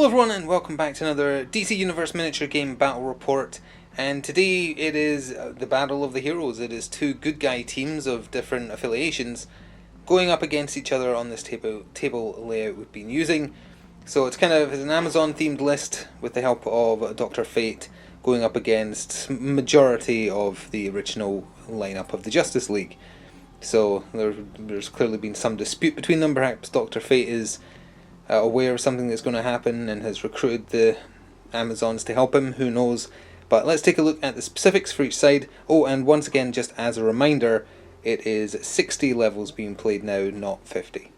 Hello everyone and welcome back to another DC Universe miniature game battle report, and today it is the Battle of the Heroes. It is two good guy teams of different affiliations going up against each other on this table layout we've been using. So it's kind of an Amazon themed list with the help of Dr. Fate going up against majority of the original lineup of the Justice League. So there's clearly been some dispute between them. Perhaps Dr. Fate is aware of something that's going to happen and has recruited the Amazons to help him, who knows. But let's take a look at the specifics for each side. Oh, and once again, just as a reminder, it is 60 levels being played now, not 50.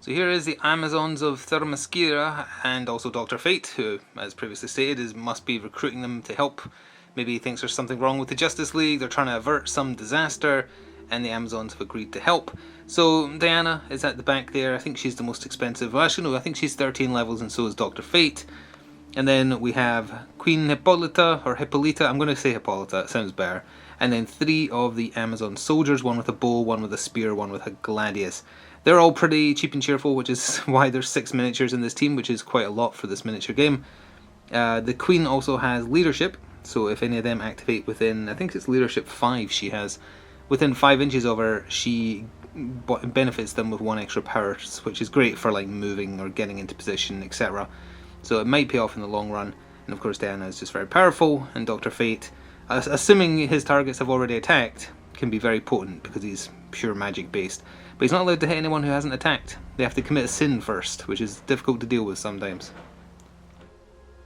So here is the Amazons of Themyscira and also Dr. Fate, who, as previously stated, must be recruiting them to help. Maybe he thinks there's something wrong with the Justice League, they're trying to avert some disaster, and the Amazons have agreed to help. So Diana is at the back there. I think she's the most expensive. Well, actually no, I think she's 13 levels and so is Dr. Fate. And then we have Queen Hippolyta, or Hippolyta, I'm going to say Hippolyta, it sounds better. And then 3 of the Amazon soldiers, one with a bow, one with a spear, one with a gladius. They're all pretty cheap and cheerful, which is why there's 6 miniatures in this team, which is quite a lot for this miniature game. The Queen also has leadership, so if any of them activate within, I think it's leadership 5 she has, within 5 inches of her, she benefits them with 1 extra power, which is great for like moving or getting into position, etc. So it might pay off in the long run. And of course Diana is just very powerful, and Dr. Fate, assuming his targets have already attacked, can be very potent because he's pure magic based. But he's not allowed to hit anyone who hasn't attacked. They have to commit a sin first, which is difficult to deal with sometimes.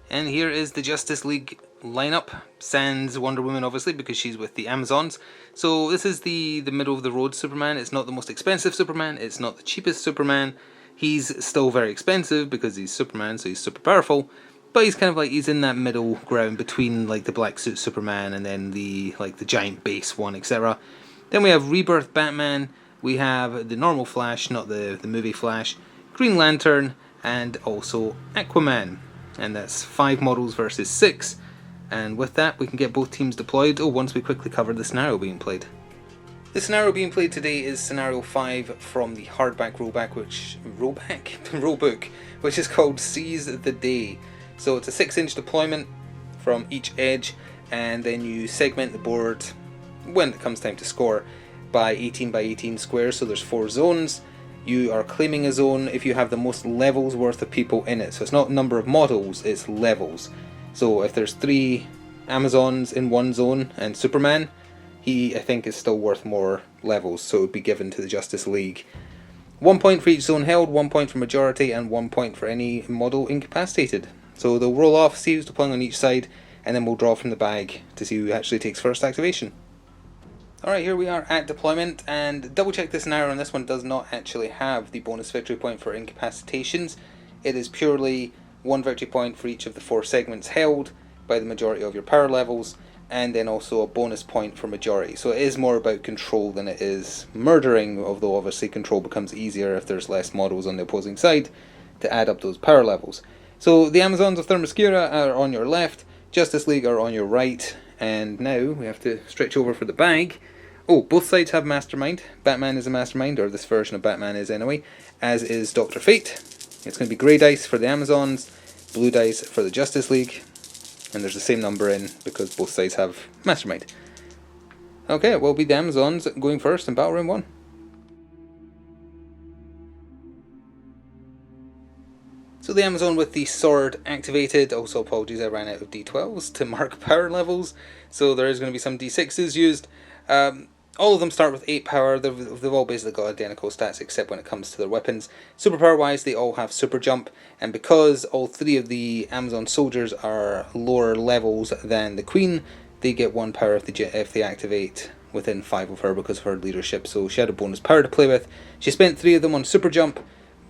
And here is the Justice League lineup, sans Wonder Woman obviously because she's with the Amazons. So this is the middle of the road Superman. It's not the most expensive Superman, it's not the cheapest Superman. He's still very expensive because he's Superman, so he's super powerful, but he's kind of like, he's in that middle ground between like the black suit Superman and then the giant base one, etc. Then we have Rebirth Batman, we have the normal Flash, not the movie Flash, Green Lantern, and also Aquaman. And that's 5 models versus 6. And with that, we can get both teams deployed. Oh, once we quickly cover the scenario being played. The scenario being played today is Scenario 5 from the hardback rulebook, which is called Seize the Day. So it's a 6-inch deployment from each edge, and then you segment the board when it comes time to score by 18 by 18 squares. So there's 4 zones. You are claiming a zone if you have the most levels worth of people in it. So it's not number of models, it's levels. So if there's 3 Amazons in one zone and Superman, he, I think, is still worth more levels, so it would be given to the Justice League. 1 point for each zone held, 1 point for majority, and 1 point for any model incapacitated. So they'll roll off, see who's deploying on each side, and then we'll draw from the bag to see who actually takes first activation. Alright, here we are at deployment, and double check this scenario, and this one does not actually have the bonus victory point for incapacitations. It is purely 1 victory point for each of the 4 segments held by the majority of your power levels, and then also a bonus point for majority. So it is more about control than it is murdering, although obviously control becomes easier if there's less models on the opposing side to add up those power levels. So the Amazons of Themyscira are on your left, Justice League are on your right, and now we have to stretch over for the bag. Oh, both sides have Mastermind. Batman is a Mastermind, or this version of Batman is anyway, as is Dr. Fate. It's going to be grey dice for the Amazons, blue dice for the Justice League, and there's the same number in because both sides have Mastermind. Okay, it will be the Amazons going first in Battle Round 1. So the Amazon with the sword activated. Also apologies, I ran out of D12s to mark power levels, so there is going to be some D6s used. All of them start with 8 power. They've all basically got identical stats except when it comes to their weapons. Superpower wise, they all have super jump, and because all 3 of the Amazon soldiers are lower levels than the Queen, they get 1 power if they activate within 5 of her because of her leadership. So she had a bonus power to play with. She spent 3 of them on super jump,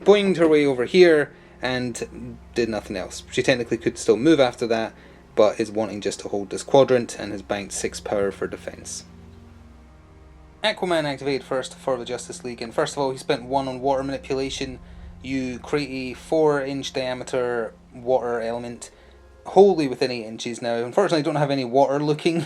boinged her way over here, and did nothing else. She technically could still move after that, but is wanting just to hold this quadrant and has banked 6 power for defense. Aquaman activated first for the Justice League, and first of all he spent 1 on water manipulation. You create a 4-inch diameter water element wholly within 8 inches. Now unfortunately I don't have any water looking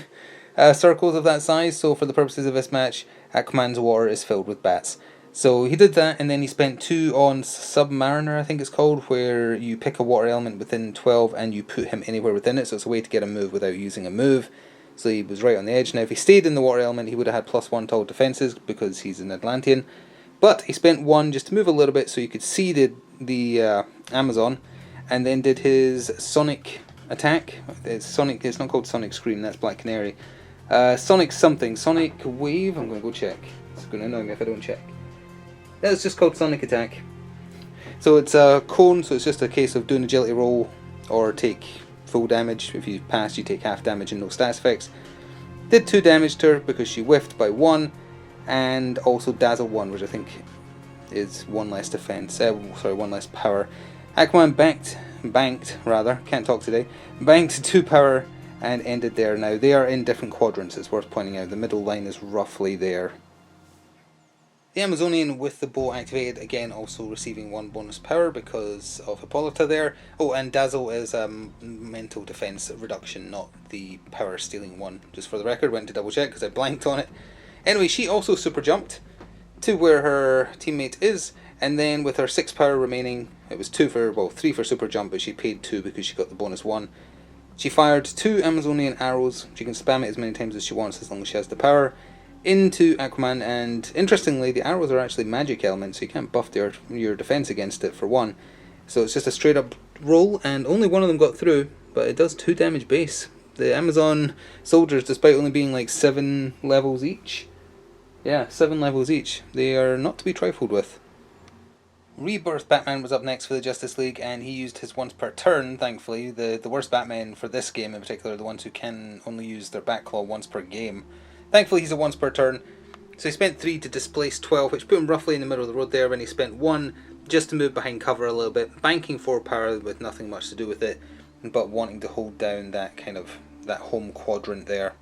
circles of that size, so for the purposes of this match Aquaman's water is filled with bats. So he did that, and then he spent 2 on Submariner, I think it's called, where you pick a water element within 12 and you put him anywhere within it, so it's a way to get a move without using a move. So he was right on the edge. Now if he stayed in the water element, he would have had +1 to all defences because he's an Atlantean. But he spent 1 just to move a little bit so you could see the Amazon, and then did his Sonic attack. It's not called Sonic Scream, that's Black Canary. Sonic something, Sonic Wave, I'm going to go check. It's going to annoy me if I don't check. It's just called Sonic Attack. So it's a cone, so it's just a case of doing agility roll or take full damage. If you pass, you take half damage and no stats effects. Did 2 damage to her because she whiffed by 1, and also Dazzle 1, which I think is 1 less defense. 1 less power. Aquaman banked 2 power and ended there. Now they are in different quadrants, it's worth pointing out. The middle line is roughly there. The Amazonian with the bow activated, again also receiving 1 bonus power because of Hippolyta there. Oh, and Dazzle is a mental defense reduction, not the power stealing one. Just for the record, went to double check because I blanked on it. Anyway, she also super jumped to where her teammate is, and then with her 6 power remaining, it was 3 for super jump, but she paid 2 because she got the bonus 1. She fired 2 Amazonian arrows. She can spam it as many times as she wants as long as she has the power, into Aquaman, and interestingly the arrows are actually magic elements, so you can't buff your defense against it for 1. So it's just a straight up roll, and only 1 of them got through, but it does 2 damage base. The Amazon soldiers, despite only being like 7 levels each, 7 levels each, they are not to be trifled with. Rebirth Batman was up next for the Justice League, and he used his once per turn, thankfully. The worst Batman for this game in particular, the ones who can only use their Batclaw once per game. Thankfully he's a once per turn, so he spent 3 to displace 12, which put him roughly in the middle of the road there, and he spent 1 just to move behind cover a little bit, banking 4 power with nothing much to do with it, but wanting to hold down that home quadrant there.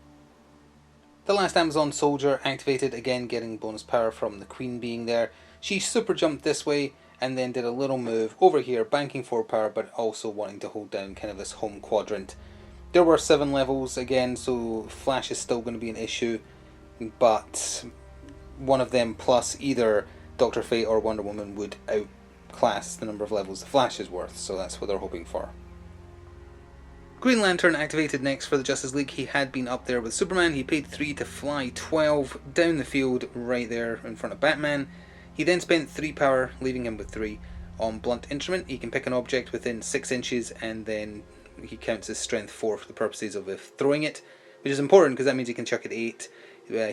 The last Amazon soldier activated, again getting bonus power from the Queen being there. She super jumped this way and then did a little move over here, banking 4 power, but also wanting to hold down kind of this home quadrant. There were 7 levels again, so Flash is still going to be an issue, but one of them plus either Dr. Fate or Wonder Woman would outclass the number of levels the Flash is worth, so that's what they're hoping for. Green Lantern activated next for the Justice League. He had been up there with Superman. He paid 3 to fly 12 down the field right there in front of Batman. He then spent 3 power, leaving him with 3 on Blunt Instrument. He can pick an object within 6 inches and then he counts as strength 4 for the purposes of throwing it, which is important because that means he can chuck it 8.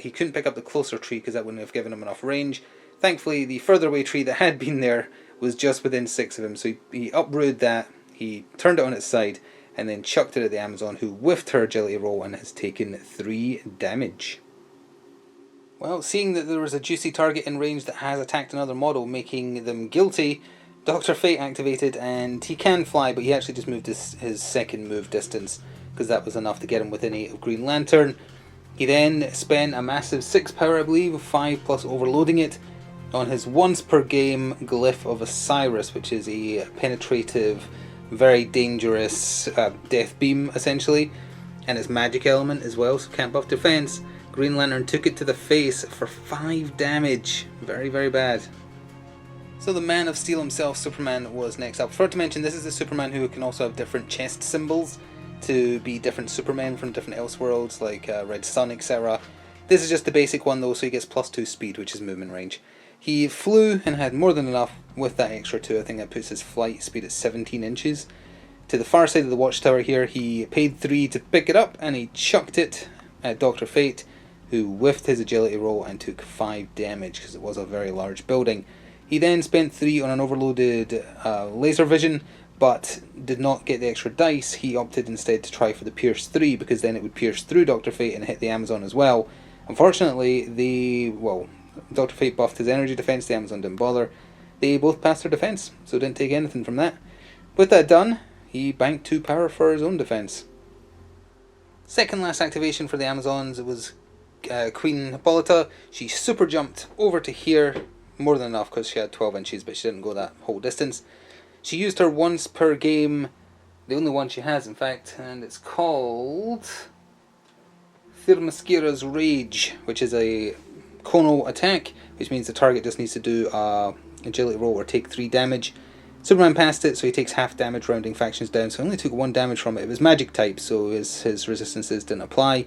He couldn't pick up the closer tree because that wouldn't have given him enough range. Thankfully, the further away tree that had been there was just within 6 of him, so he uprooted that, he turned it on its side, and then chucked it at the Amazon, who whiffed her agility roll and has taken 3 damage. Well, seeing that there was a juicy target in range that has attacked another model, making them guilty, Dr. Fate activated, and he can fly, but he actually just moved his second move distance, because that was enough to get him within 8 of Green Lantern. He then spent a massive 6 power, I believe, 5 plus overloading it, on his once per game Glyph of Osiris, which is a penetrative, very dangerous death beam, essentially, and its magic element as well, so can't buff defense. Green Lantern took it to the face for 5 damage. Very, very bad. So the Man of Steel himself, Superman, was next up. Forgot to mention, this is the Superman who can also have different chest symbols to be different Supermen from different Elseworlds, like Red Sun, etc. This is just the basic one though, so he gets +2 speed, which is movement range. He flew and had more than enough with that extra 2. I think that puts his flight speed at 17 inches. To the far side of the watchtower here, he paid 3 to pick it up, and he chucked it at Dr. Fate, who whiffed his agility roll and took 5 damage because it was a very large building. He then spent 3 on an overloaded laser vision, but did not get the extra dice. He opted instead to try for the Pierce 3, because then it would pierce through Dr. Fate and hit the Amazon as well. Unfortunately, Dr. Fate buffed his energy defense, the Amazon didn't bother. They both passed their defense, so didn't take anything from that. With that done, he banked 2 power for his own defense. Second last activation for the Amazons, it was Queen Hippolyta. She super jumped over to here, more than enough because she had 12 inches, but she didn't go that whole distance. She used her once per game, the only one she has in fact, and it's called Themyscira's Rage, which is a conal attack, which means the target just needs to do agility roll or take 3 damage. Superman passed it, so he takes half damage, rounding factions down, so he only took 1 damage from it. It was magic type, so his resistances didn't apply.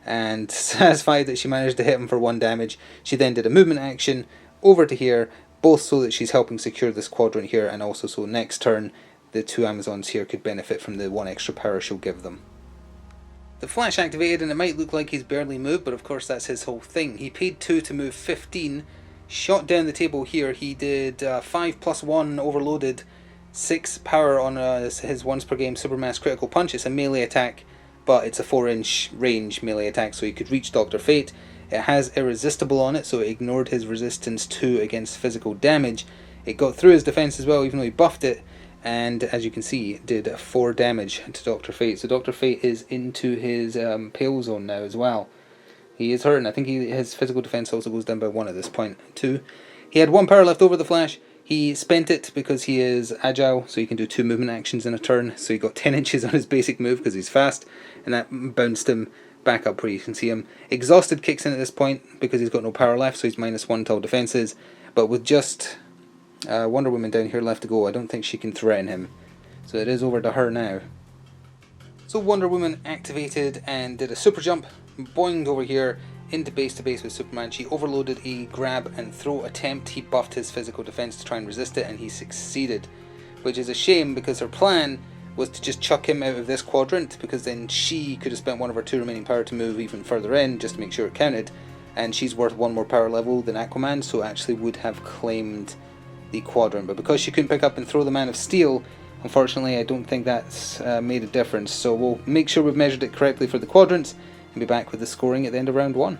And satisfied that she managed to hit him for 1 damage, she then did a movement action over to here, both so that she's helping secure this quadrant here, and also so next turn the 2 Amazons here could benefit from the 1 extra power she'll give them. The Flash activated, and it might look like he's barely moved, but of course that's his whole thing. He paid 2 to move 15, shot down the table here. He did 5 plus 1 overloaded, 6 power on his once per game Supermass critical punch. It's a melee attack, but it's a 4-inch range melee attack, so he could reach Dr. Fate. It has Irresistible on it, so it ignored his resistance 2 against physical damage. It got through his defense as well, even though he buffed it, and as you can see, did 4 damage to Dr. Fate. So Dr. Fate is into his Pale Zone now as well. He is hurting. I think his physical defense also goes down by 1 at this point too. He had 1 power left over, the Flash. He spent it because he is agile, so he can do 2 movement actions in a turn. So he got 10 inches on his basic move because he's fast, and that bounced him back up where you can see him. Exhausted kicks in at this point because he's got no power left, so he's -1 to all defenses. But with just Wonder Woman down here left to go, I don't think she can threaten him. So it is over to her now. So Wonder Woman activated and did a super jump, boinged over here into base to base with Superman. She overloaded a grab and throw attempt. He buffed his physical defense to try and resist it, and he succeeded, which is a shame because her plan was to just chuck him out of this quadrant, because then she could have spent 1 of her 2 remaining power to move even further in just to make sure it counted, and she's worth 1 more power level than Aquaman, so actually would have claimed the quadrant. But because she couldn't pick up and throw the Man of Steel, unfortunately I don't think that's made a difference. So we'll make sure we've measured it correctly for the quadrants and be back with the scoring at the end of round 1.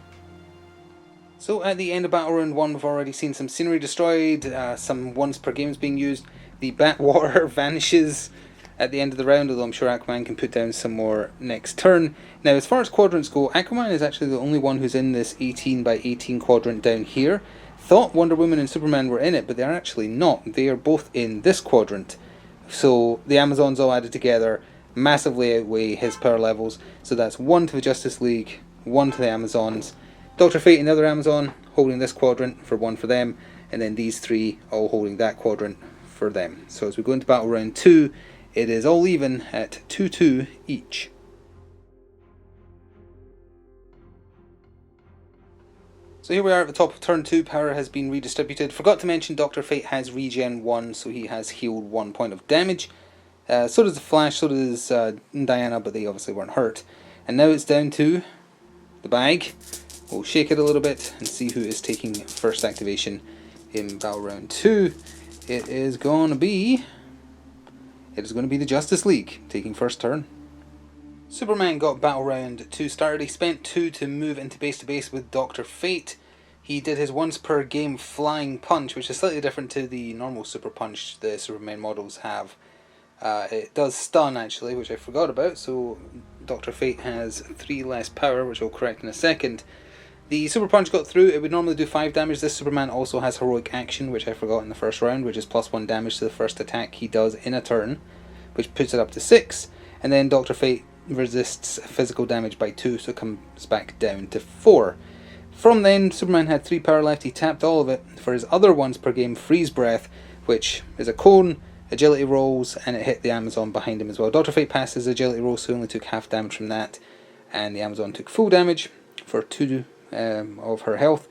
So at the end of battle round 1, we've already seen some scenery destroyed, some once per games being used. The Batwater vanishes at the end of the round, although I'm sure Aquaman can put down some more next turn. Now as far as quadrants go, Aquaman is actually the only one who's in this 18 by 18 quadrant down here. Thought Wonder Woman and Superman were in it, but they're actually not. They are both in this quadrant. So the Amazons all added together massively outweigh his power levels. So that's 1 to the Justice League, 1 to the Amazons. Dr. Fate and the other Amazon holding this quadrant for 1 for them, and then these 3 all holding that quadrant for them. So as we go into battle round 2, it is all even at 2-2 each. So here we are at the top of turn 2, power has been redistributed. Forgot to mention Dr. Fate has regen 1, so he has healed 1 point of damage. So does the Flash, so does Diana, but they obviously weren't hurt. And now it's down to the bag. We'll shake it a little bit and see who is taking first activation in battle round 2. It is going to be the Justice League taking first turn. Superman got battle round 2 started. He spent 2 to move into base to base with Dr. Fate. He did his once per game flying punch, which is slightly different to the normal super punch the Superman models have. It does stun actually, which I forgot about, so Dr. Fate has 3 less power, which I'll correct in a second. The super punch got through. It would normally do 5 damage. This Superman also has heroic action, which I forgot in the first round, which is +1 damage to the first attack he does in a turn, which puts it up to 6. And then Dr. Fate resists physical damage by 2, so it comes back down to 4. From then, Superman had 3 power left. He tapped all of it for his other once per game Freeze Breath, which is a cone, agility rolls, and it hit the Amazon behind him as well. Dr. Fate passed his agility roll, so he only took half damage from that, and the Amazon took full damage for 2 of her health.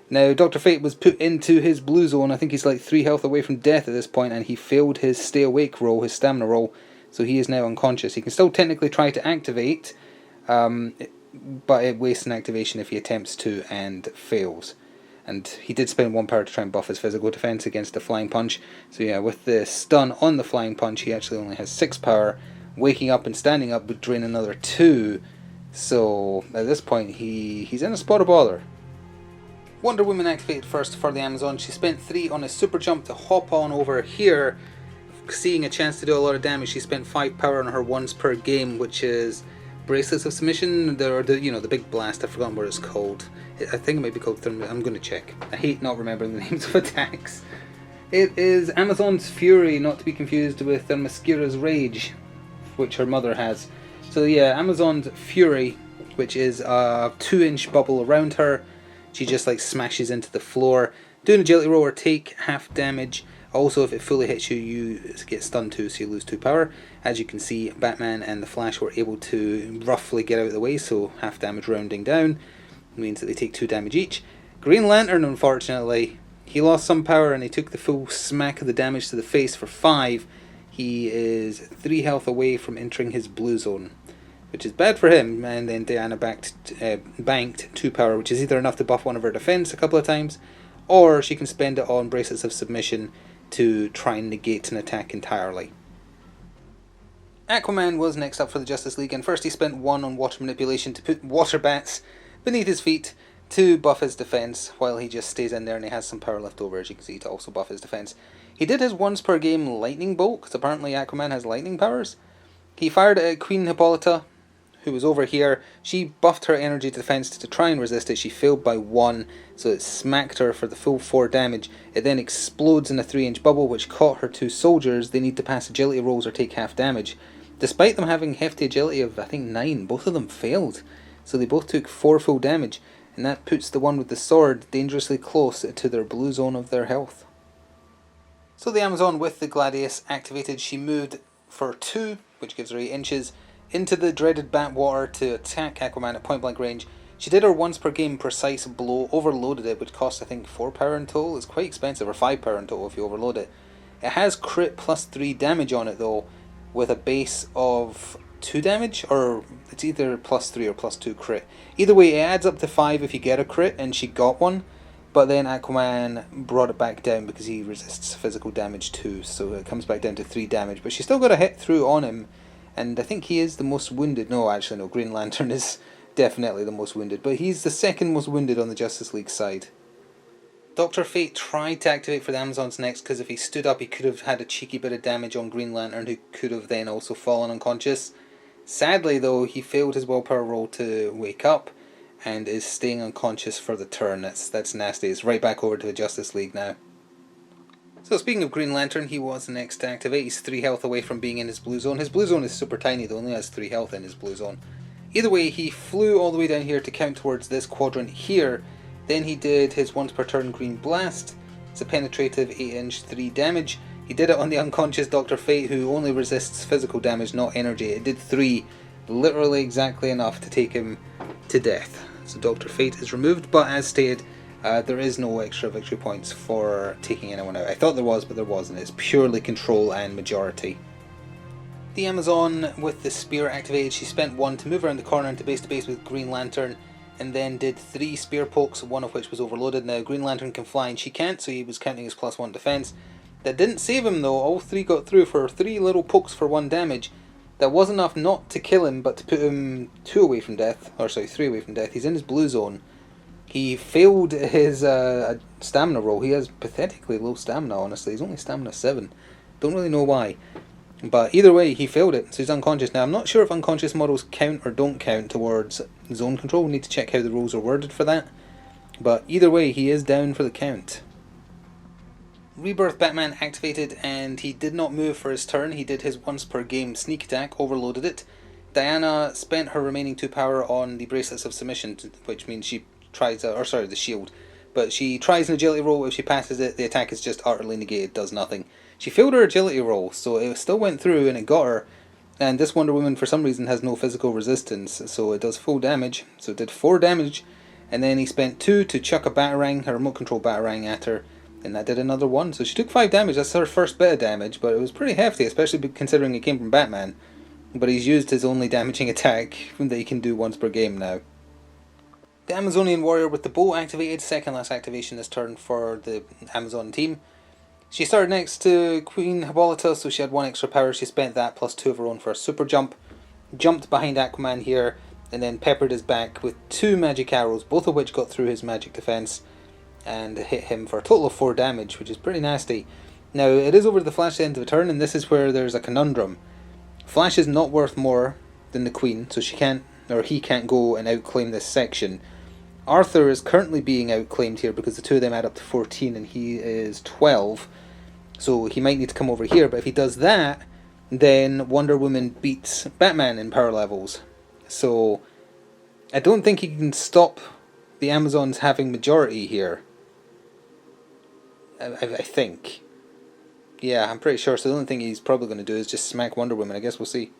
Now, Dr. Fate was put into his blue zone. I think he's like 3 health away from death at this point, and he failed his stay awake roll, his stamina roll, so he is now unconscious. He can still technically try to activate, but it wastes an activation if he attempts to and fails. And he did spend 1 power to try and buff his physical defense against the flying punch. So yeah, with the stun on the flying punch, he actually only has 6 power. Waking up and standing up would drain another 2. So at this point, he's in a spot of bother. Wonder Woman activated first for the Amazon. She spent 3 on a super jump to hop on over here. Seeing a chance to do a lot of damage, she spent 5 power on her once per game, which is Bracelets of Submission, the big blast. I've forgotten what it's called. I think it might be called I'm going to check. I hate not remembering the names of attacks. It is Amazon's Fury, not to be confused with Themyscira's Rage, which her mother has. So yeah, Amazon's Fury, which is a 2-inch bubble around her. she just like smashes into the floor. Do an agility roll or take half damage. Also, if it fully hits you, you get stunned too, so you lose 2 power. As you can see, Batman and the Flash were able to roughly get out of the way, so half damage rounding down means that they take 2 damage each. Green Lantern, unfortunately, he lost some power and he took the full smack of the damage to the face for 5. He is 3 health away from entering his blue zone, which is bad for him. And then Diana banked 2 power, which is either enough to buff one of her defense a couple of times, or she can spend it on Bracelets of Submission to try and negate an attack entirely. Aquaman was next up for the Justice League, and first he spent 1 on water manipulation to put water bats beneath his feet to buff his defense, while he just stays in there and he has some power left over, as you can see, to also buff his defense. He did his once per game lightning bolt, because apparently Aquaman has lightning powers. He fired it at Queen Hippolyta, who was over here. She buffed her energy defense to try and resist it. She failed by 1, so it smacked her for the full 4 damage. It then explodes in a 3-inch bubble, which caught her 2 soldiers. They need to pass agility rolls or take half damage. Despite them having hefty agility of, I think, 9, both of them failed. So they both took 4 full damage, and that puts the one with the sword dangerously close to their blue zone of their health. So the Amazon with the Gladius activated. She moved for 2, which gives her 8 inches, into the dreaded Batwater to attack Aquaman at point blank range. She did her once per game precise blow, overloaded it, which cost I think 4 power in total. It's quite expensive, or 5 power in total if you overload it. It has crit plus 3 damage on it though, with a base of 2 damage, or it's either plus 3 or plus 2 crit. Either way, it adds up to 5 if you get a crit, and she got one, but then Aquaman brought it back down because he resists physical damage too, so it comes back down to 3 damage, but she still got a hit through on him. And I think he is the most wounded. No, actually, no. Green Lantern is definitely the most wounded. But he's the second most wounded on the Justice League side. Dr. Fate tried to activate for the Amazons next, because if he stood up, he could have had a cheeky bit of damage on Green Lantern, who could have then also fallen unconscious. Sadly, though, he failed his willpower roll to wake up, and is staying unconscious for the turn. That's nasty. It's right back over to the Justice League now. So speaking of Green Lantern, he was the next to activate. He's 3 health away from being in his blue zone. His blue zone is super tiny, though, only has 3 health in his blue zone. Either way, he flew all the way down here to count towards this quadrant here. Then he did his once per turn Green Blast. It's a penetrative 8-inch 3 damage. He did it on the unconscious Dr. Fate, who only resists physical damage, not energy. It did 3, literally exactly enough to take him to death. So Dr. Fate is removed, but as stated, there is no extra victory points for taking anyone out. I thought there was, but there wasn't. It's purely control and majority. The Amazon with the spear activated. She spent 1 to move around the corner into base to base with Green Lantern, and then did 3 spear pokes, one of which was overloaded. Now Green Lantern can fly and she can't, so he was counting his +1 defense. That didn't save him though. All 3 got through for 3 little pokes for 1 damage. That was enough not to kill him, but to put him 2 away from death. Or sorry, 3 away from death. He's in his blue zone. He failed his stamina roll. He has pathetically low stamina, honestly. He's only stamina 7. Don't really know why. But either way, he failed it, so he's unconscious. Now, I'm not sure if unconscious models count or don't count towards zone control. We need to check how the rules are worded for that. But either way, he is down for the count. Rebirth Batman activated, and he did not move for his turn. He did his once per game sneak attack, overloaded it. Diana spent her remaining 2 power on the Bracelets of Submission, which means she tries, the shield. But she tries an agility roll. If she passes it, the attack is just utterly negated, does nothing. She failed her agility roll, so it still went through and it got her. And this Wonder Woman, for some reason, has no physical resistance, so it does full damage. So it did 4 damage, and then he spent 2 to chuck a Batarang, a remote control Batarang at her, and that did another 1. So she took 5 damage. That's her first bit of damage, but it was pretty hefty, especially considering it came from Batman. But he's used his only damaging attack that he can do once per game now. The Amazonian Warrior with the bow activated, second last activation this turn for the Amazon team. She started next to Queen Hippolyta, so she had 1 extra power. She spent that plus 2 of her own for a super jump. Jumped behind Aquaman here, and then peppered his back with 2 magic arrows, both of which got through his magic defense and hit him for a total of 4 damage, which is pretty nasty. Now, it is over to the Flash at the end of the turn, and this is where there's a conundrum. Flash is not worth more than the Queen, so she can't, or he can't go and outclaim this section. Arthur is currently being outclaimed here because the 2 of them add up to 14 and he is 12. So he might need to come over here, but if he does that, then Wonder Woman beats Batman in power levels. So I don't think he can stop the Amazons having majority here. I think. Yeah, I'm pretty sure. So the only thing he's probably going to do is just smack Wonder Woman. I guess we'll see.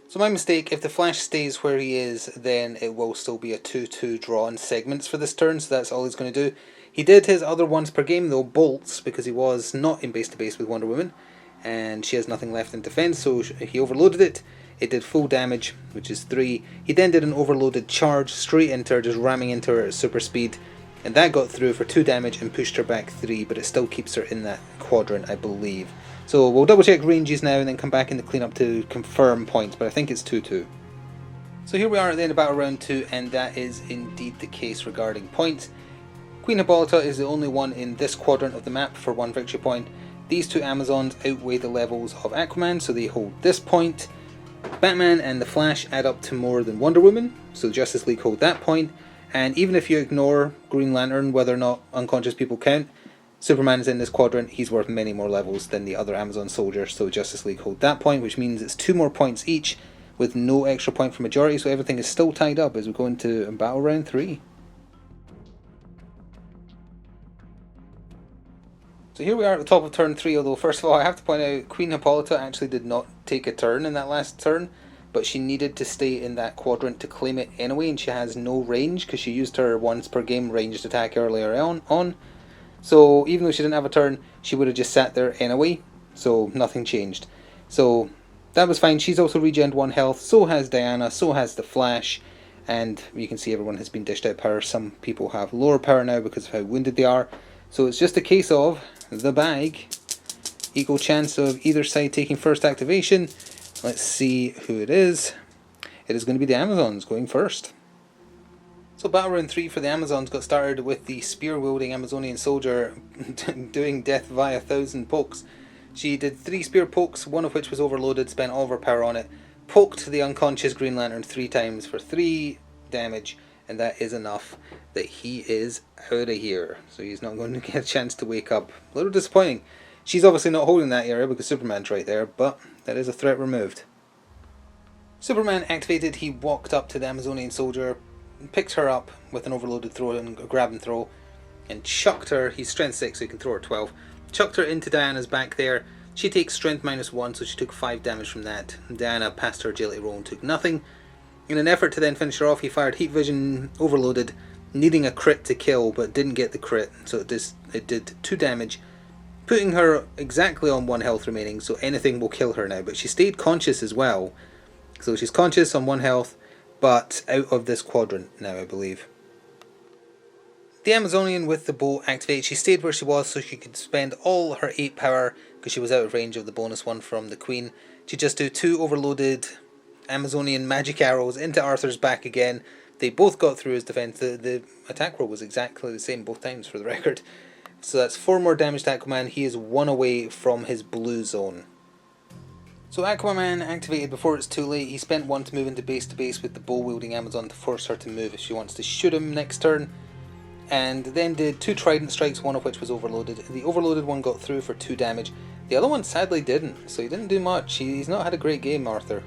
So my mistake, if the Flash stays where he is, then it will still be a 2-2 draw in segments for this turn, so that's all he's going to do. He did his other ones per game though, bolts, because he was not in base-to-base with Wonder Woman, and she has nothing left in defense, so he overloaded it. It did full damage, which is 3. He then did an overloaded charge straight into her, just ramming into her at super speed, and that got through for 2 damage and pushed her back 3, but it still keeps her in that quadrant, I believe. So we'll double check ranges now and then come back in the cleanup to confirm points, but I think it's 2-2. So here we are at the end of Battle Round 2, and that is indeed the case regarding points. Queen Hippolyta is the only one in this quadrant of the map for 1 victory point. These 2 Amazons outweigh the levels of Aquaman, so they hold this point. Batman and the Flash add up to more than Wonder Woman, so Justice League hold that point. And even if you ignore Green Lantern, whether or not unconscious people count, Superman is in this quadrant. He's worth many more levels than the other Amazon soldiers, so Justice League hold that point, which means it's 2 more points each with no extra point for majority, so everything is still tied up as we go into Battle Round 3. So here we are at the top of turn 3, although first of all I have to point out Queen Hippolyta actually did not take a turn in that last turn, but she needed to stay in that quadrant to claim it anyway, and she has no range because she used her once per game ranged attack earlier on. So even though she didn't have a turn, she would have just sat there anyway, so nothing changed. So that was fine. She's also regened 1 health, so has Diana, so has the Flash, and you can see everyone has been dished out power. Some people have lower power now because of how wounded they are. So it's just a case of the bag. Equal chance of either side taking first activation. Let's see who it is. It is going to be the Amazons going first. So Battle Round 3 for the Amazons got started with the spear-wielding Amazonian soldier doing death via 1,000 pokes. She did 3 spear pokes, one of which was overloaded, spent all of her power on it, poked the unconscious Green Lantern 3 times for 3 damage, and that is enough that he is out of here. So he's not going to get a chance to wake up. A little disappointing. She's obviously not holding that area because Superman's right there, but that is a threat removed. Superman activated, he walked up to the Amazonian soldier, picked her up with an overloaded throw and a grab and throw, and chucked her. He's strength 6, so he can throw her 12. Chucked her into Diana's back there. She takes strength -1, so she took 5 damage from that. Diana passed her agility roll and took nothing. In an effort to then finish her off, he fired heat vision, overloaded, needing a crit to kill, but didn't get the crit, so it did 2 damage, putting her exactly on 1 health remaining, so anything will kill her now. But she stayed conscious as well, so she's conscious on 1 health, but out of this quadrant now, I believe. The Amazonian with the bow activated. She stayed where she was so she could spend all her 8 power because she was out of range of the bonus one from the Queen. She just do 2 overloaded Amazonian magic arrows into Arthur's back again. They both got through his defense. The attack roll was exactly the same both times for the record. So that's 4 more damage to Aquaman. He is 1 away from his blue zone. So Aquaman activated before it's too late. He spent 1 to move into base to base with the bow wielding Amazon to force her to move if she wants to shoot him next turn. And then did 2 trident strikes, one of which was overloaded. The overloaded one got through for 2 damage. The other one sadly didn't, so he didn't do much. He's not had a great game, Arthur.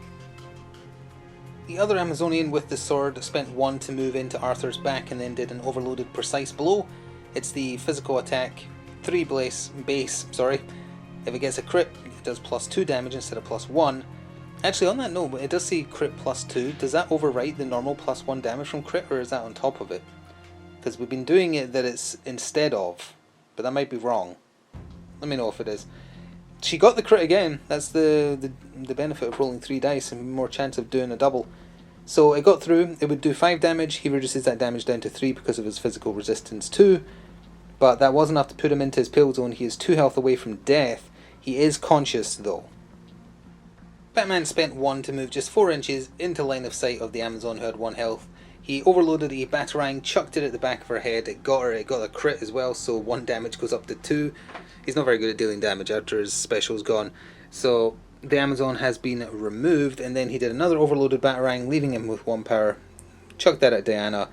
The other Amazonian with the sword spent 1 to move into Arthur's back and then did an overloaded precise blow. It's the physical attack, 3 base. If it gets a crit, it does +2 damage instead of +1. Actually, on that note, it does say crit +2. Does that overwrite the normal +1 damage from crit, or is that on top of it? Because we've been doing it that it's instead of, but that might be wrong. Let me know if it is. She got the crit again. That's the benefit of rolling 3 dice and more chance of doing a double. So it got through. It would do 5 damage. He reduces that damage down to 3 because of his physical resistance 2. But that was enough to put him into his pill zone. He is 2 health away from death. He is conscious though. Batman spent 1 to move just 4 inches into line of sight of the Amazon who had 1 health. He overloaded a Batarang, chucked it at the back of her head. It got her. It got a crit as well, so 1 damage goes up to 2. He's not very good at dealing damage after his special's gone. So the Amazon has been removed, and then he did another overloaded Batarang, leaving him with 1 power. Chucked that at Diana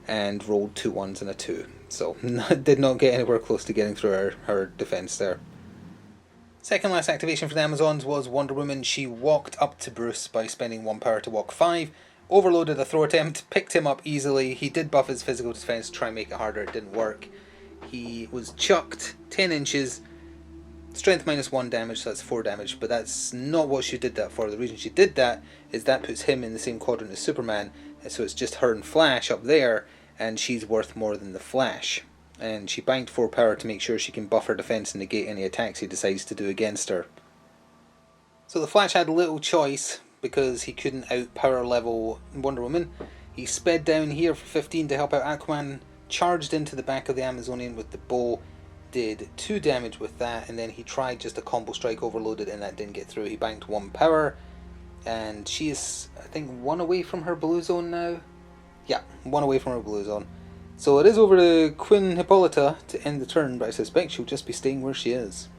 and rolled 2 1s and a 2. So did not get anywhere close to getting through her defense there. Second last activation for the Amazons was Wonder Woman. She walked up to Bruce by spending 1 power to walk 5. overloaded a throw attempt, picked him up easily. He did buff his physical defense to try and make it harder. It didn't work. He was chucked 10 inches, strength -1 damage, so that's 4 damage, but that's not what she did that for. The reason she did that is that puts him in the same quadrant as Superman, so it's just her and Flash up there, and she's worth more than the Flash. And she banked 4 power to make sure she can buff her defense and negate any attacks he decides to do against her. So the Flash had little choice because he couldn't outpower level Wonder Woman. He sped down here for 15 to help out Aquaman, charged into the back of the Amazonian with the bow, did 2 damage with that, and then he tried just a combo strike overloaded and that didn't get through. He banked 1 power, and she is, I think, 1 away from her blue zone now. Yeah, 1 away from her blue zone. So it is over to Queen Hippolyta to end the turn, but I suspect she'll just be staying where she is.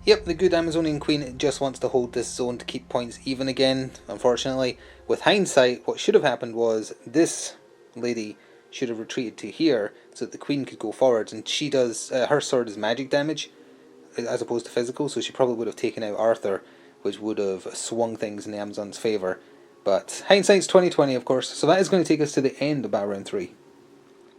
Yep, the good Amazonian Queen just wants to hold this zone to keep points even again, unfortunately. With hindsight, what should have happened was this lady should have retreated to here so that the Queen could go forwards, and she does, her sword is magic damage as opposed to physical, so she probably would have taken out Arthur, which would have swung things in the Amazon's favour. But hindsight's 20/20, of course, so that is going to take us to the end of Battle Round 3.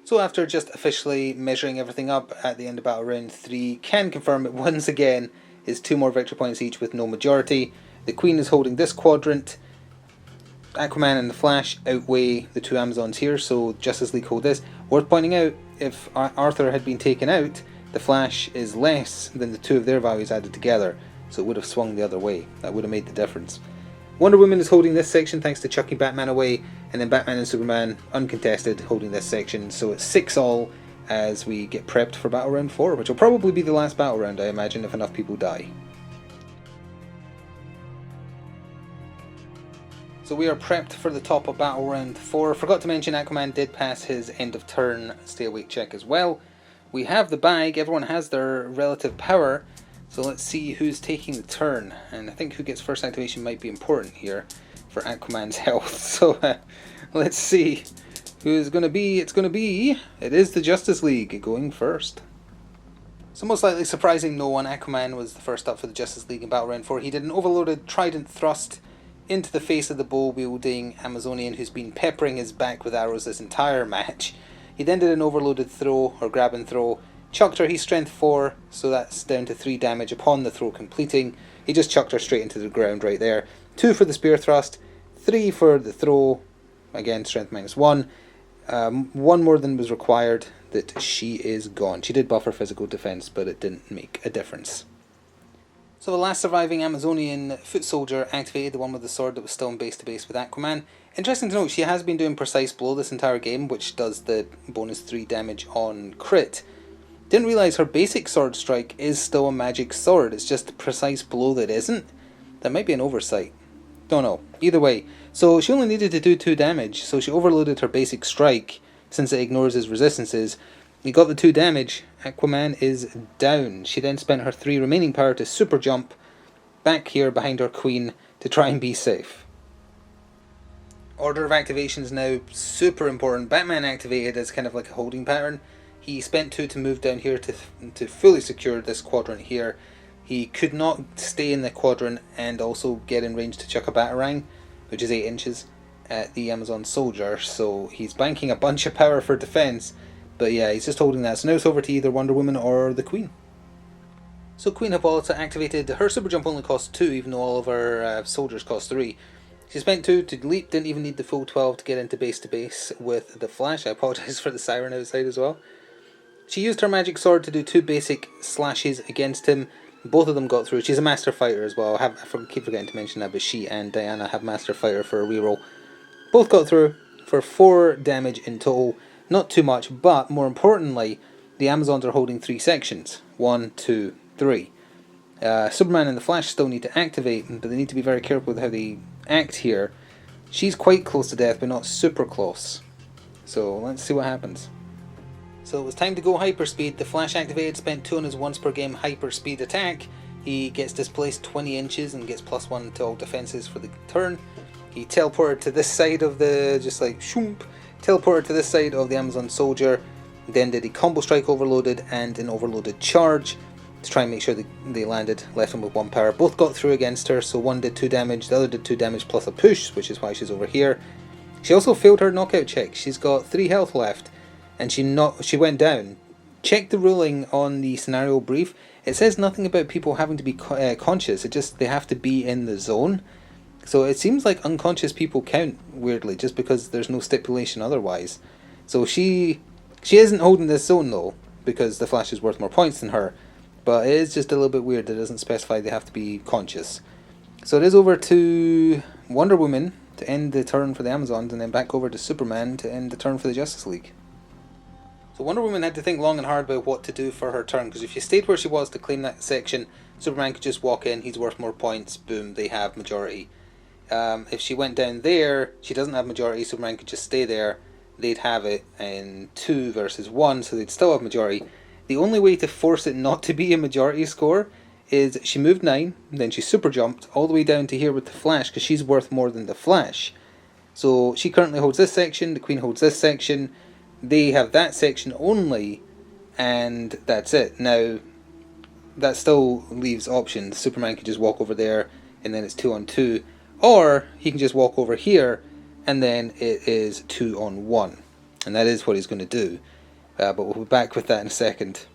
So after just officially measuring everything up at the end of Battle Round 3, can confirm it once again is 2 more victory points each with no majority. The Queen is holding this quadrant. Aquaman and the Flash outweigh the 2 Amazons here, so Justice League hold this. Worth pointing out, if Arthur had been taken out, the Flash is less than the 2 of their values added together, so it would have swung the other way. That would have made the difference. Wonder Woman is holding this section thanks to chucking Batman away, and then Batman and Superman uncontested holding this section, so it's 6 all as we get prepped for Battle Round 4, which will probably be the last Battle Round, I imagine, if enough people die. So we are prepped for the top of Battle Round 4. Forgot to mention Aquaman did pass his end of turn stay awake check as well. We have the bag, everyone has their relative power, so let's see who's taking the turn. And I think who gets first activation might be important here for Aquaman's health. So let's see who is going to be. It is the Justice League going first. So most likely surprising no one, Aquaman was the first up for the Justice League in Battle Round 4. He did an overloaded trident thrust into the face of the bow-wielding Amazonian who's been peppering his back with arrows this entire match. He then did an overloaded throw, or grab and throw, chucked her, he's strength 4, so that's down to 3 damage upon the throw completing. He just chucked her straight into the ground right there. 2 for the spear thrust, 3 for the throw, again strength -1. 1 more than was required, that she is gone. She did buff her physical defense, but it didn't make a difference. So the last surviving Amazonian foot soldier activated, the one with the sword that was still in base to base with Aquaman. Interesting to note, she has been doing precise blow this entire game, which does the bonus 3 damage on crit. Didn't realise her basic sword strike is still a magic sword, it's just the precise blow that isn't. That might be an oversight. Don't know. Either way, so she only needed to do 2 damage, so she overloaded her basic strike, since it ignores his resistances. He got the 2 damage, Aquaman is down. She then spent her 3 remaining power to super jump back here behind her queen to try and be safe. Order of activation is now super important. Batman activated as kind of like a holding pattern. He spent 2 to move down here to fully secure this quadrant here. He could not stay in the quadrant and also get in range to chuck a batarang, which is 8 inches, at the Amazon soldier, so he's banking a bunch of power for defense. But yeah, he's just holding that. So now it's over to either Wonder Woman or the Queen. So Queen Hippolyta activated. Her super jump only cost 2, even though all of her soldiers cost 3. She spent 2 to leap, didn't even need the full 12 to get into base to base with the Flash. I apologise for the siren outside as well. She used her magic sword to do 2 basic slashes against him. Both of them got through. She's a master fighter as well. I keep forgetting to mention that, but she and Diana have master fighter for a reroll. Both got through for 4 damage in total. Not too much, but more importantly, the Amazons are holding 3 sections. 1, 2, 3. Superman and the Flash still need to activate, but they need to be very careful with how they act here. She's quite close to death, but not super close. So let's see what happens. So it was time to go hyperspeed. The Flash activated, spent 2 on his once per game hyperspeed attack. He gets displaced 20 inches and gets +1 to all defenses for the turn. He teleported to this side of the, just like shoomp, teleported to this side of the Amazon soldier, then did a combo strike overloaded and an overloaded charge to try and make sure they landed, left him with 1 power. Both got through against her, so one did 2 damage, the other did 2 damage plus a push, which is why she's over here. She also failed her knockout check. She's got 3 health left, and she went down. Check the ruling on the scenario brief. It says nothing about people having to be conscious. It just they have to be in the zone. So it seems like unconscious people count, weirdly, just because there's no stipulation otherwise. So she isn't holding this zone though, because the Flash is worth more points than her. But it is just a little bit weird that it doesn't specify they have to be conscious. So it is over to Wonder Woman to end the turn for the Amazons, and then back over to Superman to end the turn for the Justice League. So Wonder Woman had to think long and hard about what to do for her turn, because if she stayed where she was to claim that section, Superman could just walk in, he's worth more points, boom, they have majority. If she went down there, she doesn't have majority, Superman could just stay there, they'd have it in 2 versus 1, so they'd still have majority. The only way to force it not to be a majority score is she moved 9, then she super jumped all the way down to here with the Flash, because she's worth more than the Flash. So she currently holds this section, the Queen holds this section, they have that section only, and that's it. Now, that still leaves options. Superman can just walk over there, and then it's 2 on 2. Or he can just walk over here, and then it is 2 on 1. And that is what he's going to do. But we'll be back with that in a second.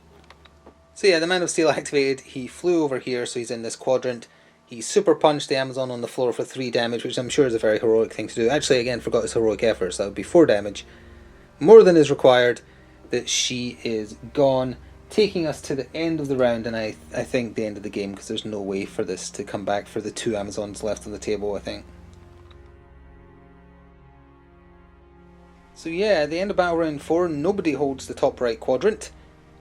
So yeah, the Man of Steel activated. He flew over here, so he's in this quadrant. He super punched the Amazon on the floor for 3 damage, which I'm sure is a very heroic thing to do. Actually, again, forgot his heroic effort, so that would be 4 damage. More than is required. That she is gone, taking us to the end of the round, and I think the end of the game, because there's no way for this to come back for the 2 Amazons left on the table, I think. So yeah, at the end of Battle Round 4, nobody holds the top right quadrant.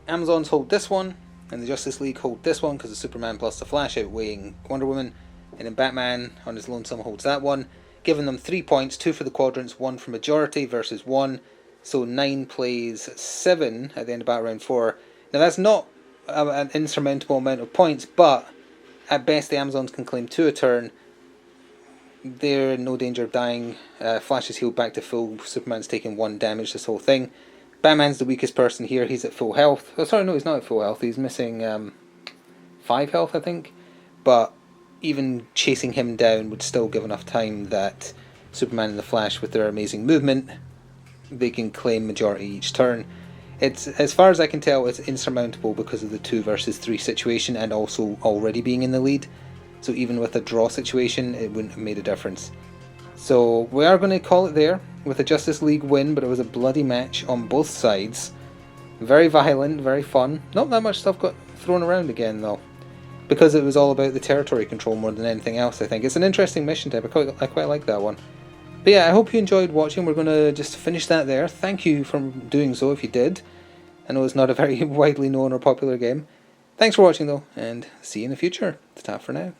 Amazons hold this one, and the Justice League hold this one, because of Superman plus the Flash outweighing Wonder Woman, and then Batman on his lonesome holds that one, giving them 3 points, 2 for the quadrants, 1 for majority versus 1, so 9 plays 7 at the end of Battle Round 4. Now that's not an insurmountable amount of points, but at best the Amazons can claim 2 a turn. They're in no danger of dying. Flash is healed back to full. Superman's taking 1 damage this whole thing. Batman's the weakest person here. He's at full health. Oh, sorry, no, he's not at full health. He's missing 5 health, I think. But even chasing him down would still give enough time that Superman and the Flash, with their amazing movement, they can claim majority each turn. It's, as far as I can tell, it's insurmountable because of the 2 versus 3 situation, and also already being in the lead. So even with a draw situation, it wouldn't have made a difference. So we are going to call it there with a Justice League win, but it was a bloody match on both sides. Very violent, very fun. Not that much stuff got thrown around again though, because it was all about the territory control more than anything else. I think it's an interesting mission type. I quite like that one. But yeah, I hope you enjoyed watching. We're going to just finish that there. Thank you for doing so if you did. I know it's not a very widely known or popular game. Thanks for watching though, and see you in the future. Ta-ta for now.